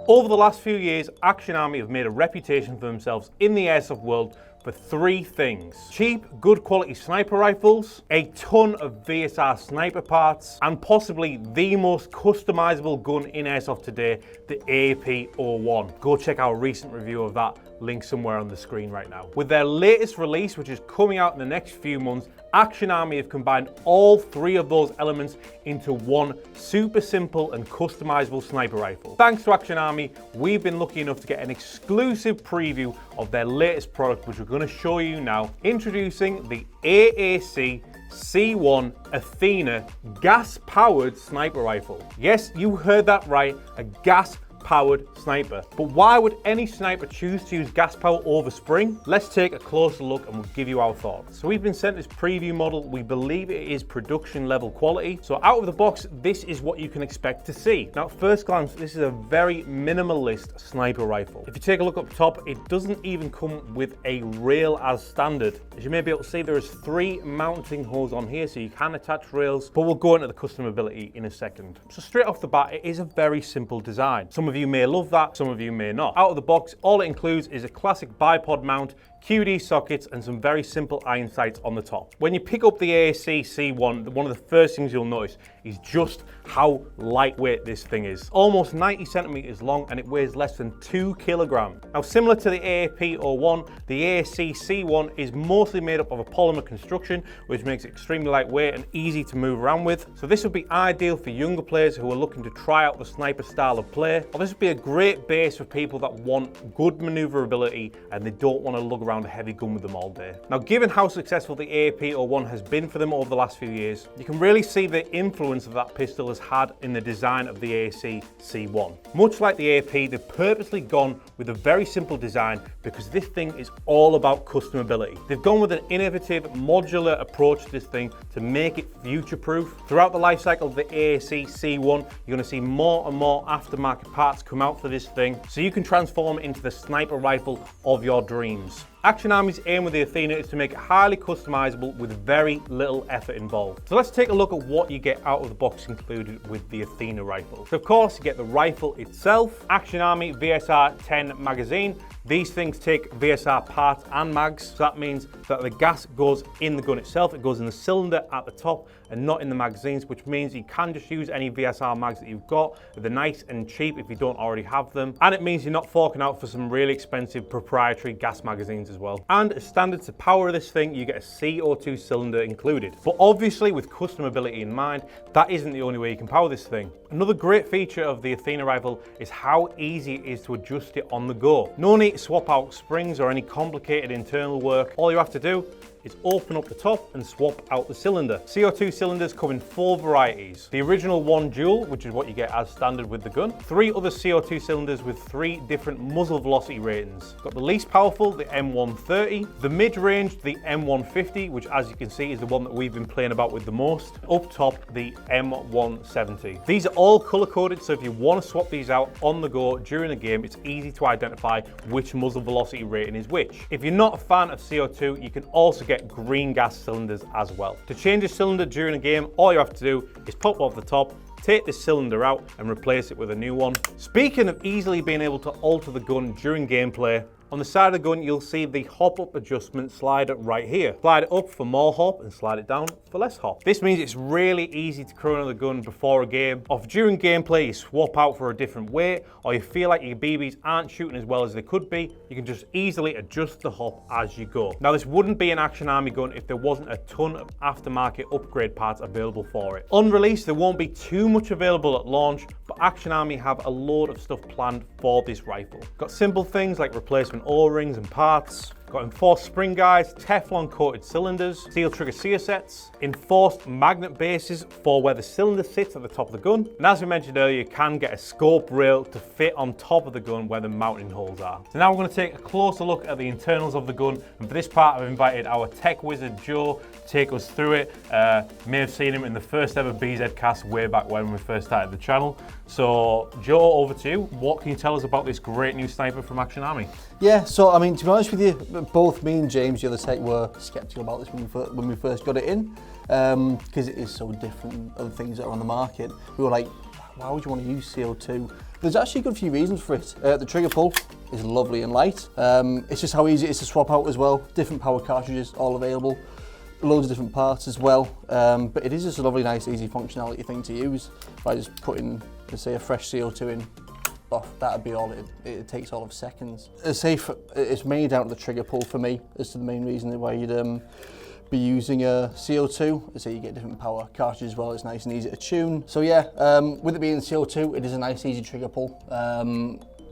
Over the last few years, Action Army have made a reputation for themselves in the airsoft world for three things: cheap, good quality sniper rifles, a ton of VSR sniper parts, and possibly the most customizable gun in airsoft today, the AAC-C1. Go check our recent review of that, link somewhere on the screen right now. With their latest release, which is coming out in the next few months, Action Army have combined all three of those elements into one super simple and customizable sniper rifle. Thanks to Action Army, we've been lucky enough to get an exclusive preview of their latest product, which we're going to show you now. Introducing the AAC-C1 Athena gas-powered sniper rifle. Yes, you heard that right, a gas-powered sniper. But why would any sniper choose to use gas power over spring? Let's take a closer look and we'll give you our thoughts. So we've been sent this preview model. We believe it is production level quality. So out of the box, this is what you can expect to see. Now, at first glance, this is a very minimalist sniper rifle. If you take a look up top, it doesn't even come with a rail as standard. As you may be able to see, there is 3 mounting holes on here, so you can attach rails, but we'll go into the customability in a second. So straight off the bat, it is a very simple design. Some of you may love that, some of you may not. Out of the box, all it includes is a classic bipod mount, QD sockets, and some very simple iron sights on the top. When you pick up the AAC-C1, one of the first things you'll notice is just how lightweight this thing is. Almost 90 centimeters long, and it weighs less than 2 kilograms. Now, similar to the AAC-C1, the AAC-C1 is mostly made up of a polymer construction, which makes it extremely lightweight and easy to move around with. So this would be ideal for younger players who are looking to try out the sniper style of play, or this would be a great base for people that want good maneuverability and they don't want to lug around a heavy gun with them all day. Now, given how successful the AAC-C1 has been for them over the last few years, you can really see the influence of that pistol has had in the design of the AAC-C1. Much like the AAC, they've purposely gone with a very simple design because this thing is all about customability. They've gone with an innovative modular approach to this thing to make it future-proof. Throughout the life cycle of the AAC-C1, you're going to see more and more aftermarket parts come out for this thing, so you can transform it into the sniper rifle of your dreams. Action Army's aim with the Athena is to make it highly customizable with very little effort involved. So let's take a look at what you get out of the box included with the Athena rifle. So of course, you get the rifle itself, Action Army VSR 10 magazine. These things take VSR parts and mags, so that means that the gas goes in the gun itself. It goes in the cylinder at the top and not in the magazines, which means you can just use any VSR mags that you've got. They're nice and cheap if you don't already have them. And it means you're not forking out for some really expensive proprietary gas magazines as well. And as standard to power this thing, you get a CO2 cylinder included. But obviously, with customability in mind, that isn't the only way you can power this thing. Another great feature of the Athena rifle is how easy it is to adjust it on the go. No need to swap out springs or any complicated internal work. All you have to do is open up the top and swap out the cylinder. CO2 cylinders come in 4 varieties. The original one dual, which is what you get as standard with the gun. 3 other CO2 cylinders with 3 different muzzle velocity ratings. Got the least powerful, the M130, the mid-range, the M150, which as you can see is the one that we've been playing about with the most. Up top, the M170. These are all color-coded, so if you want to swap these out on the go during a game, it's easy to identify which muzzle velocity rating is which. If you're not a fan of CO2, you can also get green gas cylinders as well. To change a cylinder during a game, all you have to do is pop off the top, take this cylinder out and replace it with a new one. Speaking of easily being able to alter the gun during gameplay, on the side of the gun, you'll see the hop up adjustment slider right here. Slide it up for more hop and slide it down for less hop. This means it's really easy to chrono the gun before a game. Or if during gameplay you swap out for a different weight, or you feel like your BBs aren't shooting as well as they could be, you can just easily adjust the hop as you go. Now, this wouldn't be an Action Army gun if there wasn't a ton of aftermarket upgrade parts available for it. On release, there won't be too much available at launch, but Action Army have a load of stuff planned for this rifle. Got simple things like replacement O-rings and parts, got enforced spring guides, Teflon coated cylinders, steel trigger sear sets, enforced magnet bases for where the cylinder sits at the top of the gun, and as we mentioned earlier, you can get a scope rail to fit on top of the gun where the mounting holes are. So now we're going to take a closer look at the internals of the gun, and for this part I've invited our tech wizard Joe to take us through it. You may have seen him in the first ever BZ cast way back when we first started the channel. So Joe, over to you. What can you tell us about this great new sniper from Action Army? Yeah, so I mean, to be honest with you, both me and James, the other tech, were sceptical about this when we first got it in, because it is so different than other things that are on the market. We were like, why would you want to use CO2? There's actually a good few reasons for it. The trigger pull is lovely and light. It's just how easy it is to swap out as well. Different power cartridges, all available. Loads of different parts as well. But it is just a lovely, nice, easy functionality thing to use. By just putting, let's say, a fresh CO2 in, that'd be all. It takes all of seconds. It's mainly down to the trigger pull for me as to the main reason why you'd be using a CO2. So you get different power cartridges as well. It's nice and easy to tune. So yeah, with it being CO2, it is a nice, easy trigger pull.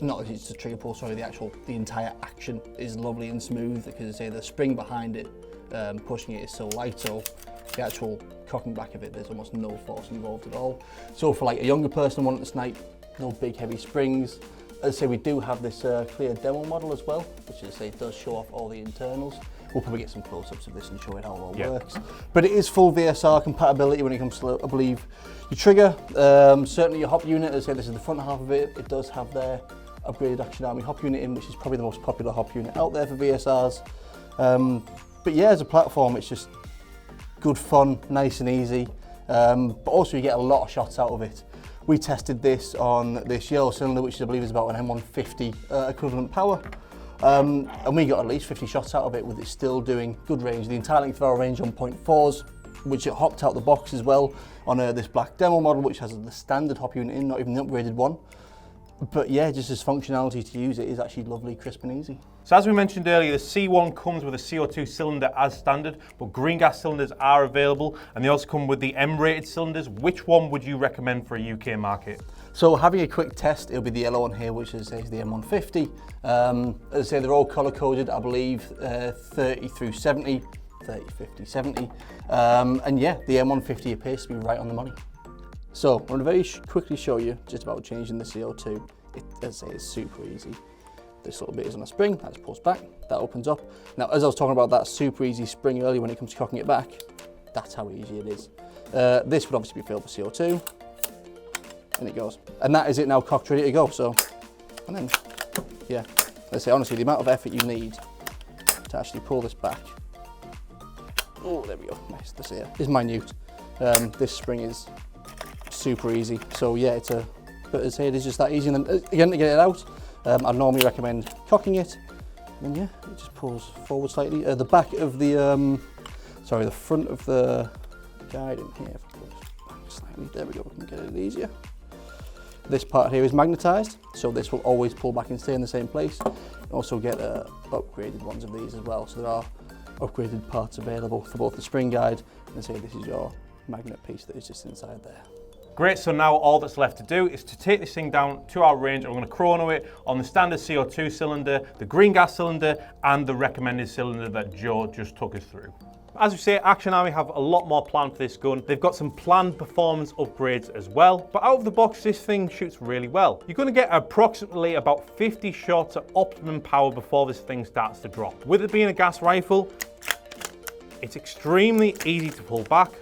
Not that it's a trigger pull, sorry. The entire action is lovely and smooth because the spring behind it, pushing it is so light. So the actual cocking back of it, there's almost no force involved at all. So for like a younger person wanting to snipe, no big heavy springs. As I say, we do have this clear demo model as well, which as I say does show off all the internals. We'll probably get some close-ups of this and show it how it all works. But it is full VSR compatibility when it comes to, I believe, your trigger. Certainly your hop unit, as I say, this is the front half of it. It does have their upgraded Action Army hop unit in, which is probably the most popular hop unit out there for VSRs. But yeah, as a platform, it's just good fun, nice and easy. But also you get a lot of shots out of it. We tested this on this yellow cylinder, which I believe is about an M150 equivalent power. And we got at least 50 shots out of it with it still doing good range. The entire length of our range on .4s, which it hopped out the box as well on this black demo model, which has the standard hop unit in, not even the upgraded one. But yeah, just as functionality to use, it is actually lovely, crisp and easy. So as we mentioned earlier, the C1 comes with a CO2 cylinder as standard, but green gas cylinders are available, and they also come with the M-rated cylinders. Which one would you recommend for a UK market? So having a quick test, it'll be the yellow one here, which is the M150. As I say, they're all color coded, I believe, 30 through 70, 30, 50, 70. And yeah, the M150 appears to be right on the money. So I'm going to very quickly show you just about changing the CO2. As I say, it's super easy. This little bit is on a spring, that just pulls back, that opens up. Now, as I was talking about that super easy spring earlier when it comes to cocking it back, that's how easy it is. This would obviously be filled with CO2, and it goes. And that is it now cocked, ready to go. So, and then, yeah, let's say honestly, the amount of effort you need to actually pull this back. Oh, there we go, nice, this here is minute. This spring is super easy. So yeah, but as I say, it is just that easy. And then again, to get it out, I normally recommend cocking it. And yeah, it just pulls forward slightly. The back of the, the front of the guide in here, if I pull this back slightly, there we go, we can get it easier. This part here is magnetized, so this will always pull back and stay in the same place. You also get upgraded ones of these as well. So there are upgraded parts available for both the spring guide and say this is your magnet piece that is just inside there. Great, so now all that's left to do is to take this thing down to our range. I'm going to chrono it on the standard CO2 cylinder, the green gas cylinder, and the recommended cylinder that Joe just took us through. As we say, Action Army have a lot more planned for this gun. They've got some planned performance upgrades as well, but out of the box, this thing shoots really well. You're going to get approximately about 50 shots at optimum power before this thing starts to drop. With it being a gas rifle, it's extremely easy to pull back.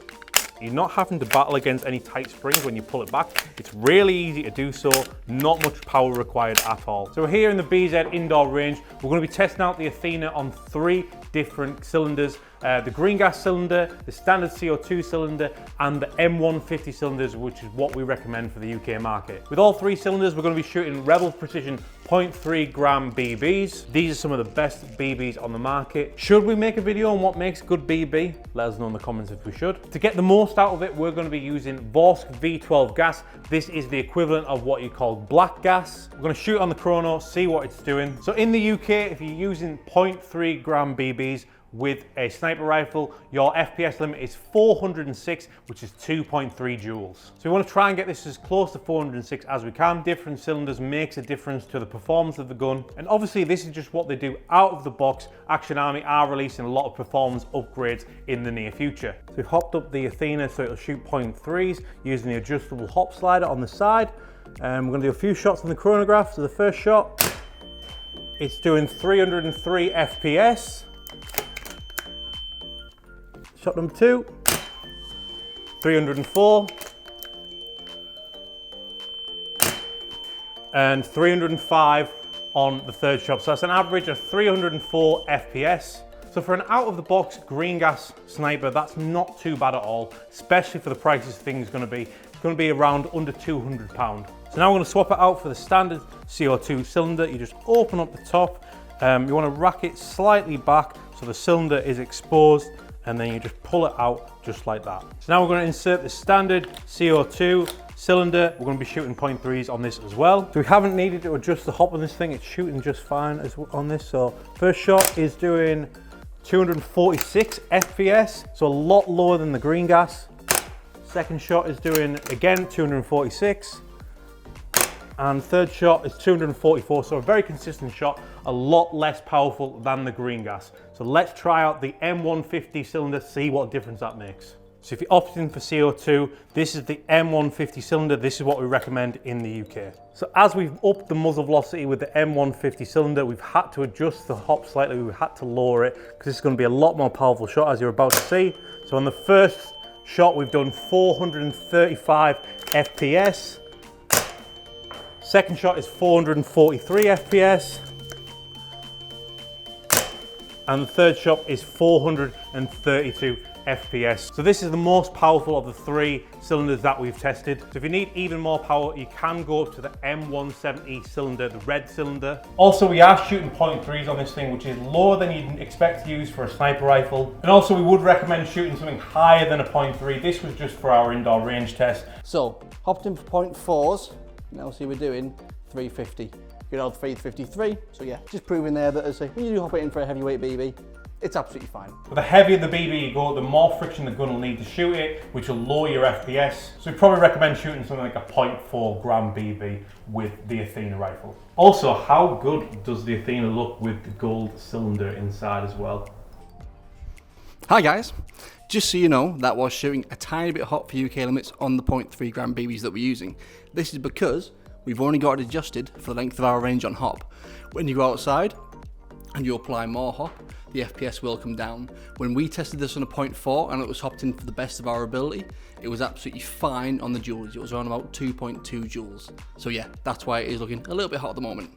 You're not having to battle against any tight springs when you pull it back. It's really easy to do so, not much power required at all. So we're here in the BZ indoor range. We're going to be testing out the Athena on 3 different cylinders. The green gas cylinder, the standard CO2 cylinder, and the M150 cylinders, which is what we recommend for the UK market. With all 3 cylinders, we're going to be shooting Rebel Precision 0.3 gram BBs. These are some of the best BBs on the market. Should we make a video on what makes good BB? Let us know in the comments if we should. To get the most out of it, we're going to be using Vorsk V12 gas. This is the equivalent of what you call black gas. We're going to shoot on the chrono, see what it's doing. So in the UK, if you're using 0.3 gram BBs, with a sniper rifle, your FPS limit is 406, which is 2.3 joules. So we want to try and get this as close to 406 as we can. Different cylinders makes a difference to the performance of the gun. And obviously this is just what they do out of the box. Action Army are releasing a lot of performance upgrades in the near future. So we've hopped up the Athena so it'll shoot 0.3s using the adjustable hop slider on the side. We're going to do a few shots on the chronograph. So the first shot, it's doing 303 FPS. Shot number 2, 304, and 305 on the third shot. So that's an average of 304 FPS. So for an out-of-the-box green gas sniper, that's not too bad at all, especially for the price this thing's going to be. going to be around under £200. So now we're going to swap it out for the standard CO2 cylinder. You just open up the top. You want to rack it slightly back so the cylinder is exposed, and then you just pull it out just like that. So now we're going to insert the standard CO2 cylinder. We're going to be shooting 0.3s on this as well. So we haven't needed to adjust the hop on this thing. It's shooting just fine on this. So first shot is doing 246 FPS, so a lot lower than the green gas. Second shot is doing, again, 246. And third shot is 244, so a very consistent shot, a lot less powerful than the green gas. So let's try out the M150 cylinder, see what difference that makes. So if you're opting for CO2, this is the M150 cylinder. This is what we recommend in the UK. So as we've upped the muzzle velocity with the M150 cylinder, we've had to adjust the hop slightly. We've had to lower it because this is going to be a lot more powerful shot, as you're about to see. So on the first shot, we've done 435 FPS. Second shot is 443 FPS. And the third shot is 432 FPS. So this is the most powerful of the three cylinders that we've tested. So if you need even more power, you can go up to the M170 cylinder, the red cylinder. Also, we are shooting 0.3s on this thing, which is lower than you'd expect to use for a sniper rifle. And also we would recommend shooting something higher than a 0.3. This was just for our indoor range test. So, hopped in for 0.4s. Now see we're doing 350. You're on 353, so yeah, just proving there that as when you do hop it in for a heavyweight BB, it's absolutely fine. But the heavier the BB you go, the more friction the gun will need to shoot it, which will lower your FPS. So we probably recommend shooting something like a 0.4 gram BB with the Athena rifle. Also, how good does the Athena look with the gold cylinder inside as well? Hi guys, just so you know, that was shooting a tiny bit hot for UK limits on the 0.3 gram BBs that we're using. This is because we've only got it adjusted for the length of our range on hop. When you go outside and you apply more hop, the FPS will come down. When we tested this on a 0.4 and it was hopped in for the best of our ability, it was absolutely fine on the joules. It was around about 2.2 joules. So yeah, that's why it is looking a little bit hot at the moment.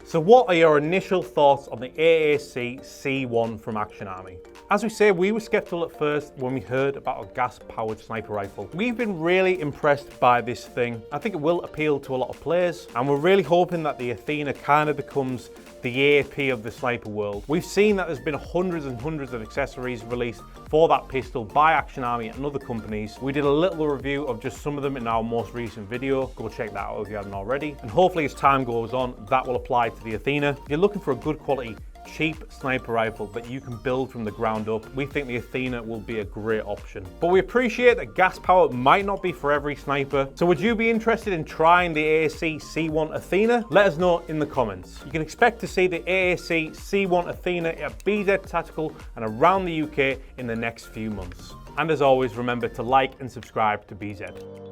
So what are your initial thoughts on the AAC-C1 from Action Army? As we say, we were skeptical at first when we heard about a gas-powered sniper rifle. We've been really impressed by this thing. I think it will appeal to a lot of players, and we're really hoping that the Athena kind of becomes the AAP of the sniper world. We've seen that there's been hundreds and hundreds of accessories released for that pistol by Action Army and other companies. We did a little review of just some of them in our most recent video. Go check that out if you haven't already. And hopefully as time goes on, that will apply to the Athena. If you're looking for a good quality, cheap sniper rifle that you can build from the ground up, we think the Athena will be a great option. But we appreciate that gas power might not be for every sniper. So would you be interested in trying the AAC-C1 Athena? Let us know in the comments. You can expect to see the AAC-C1 Athena at BZ Tactical and around the UK in the next few months. And as always, remember to like and subscribe to BZ.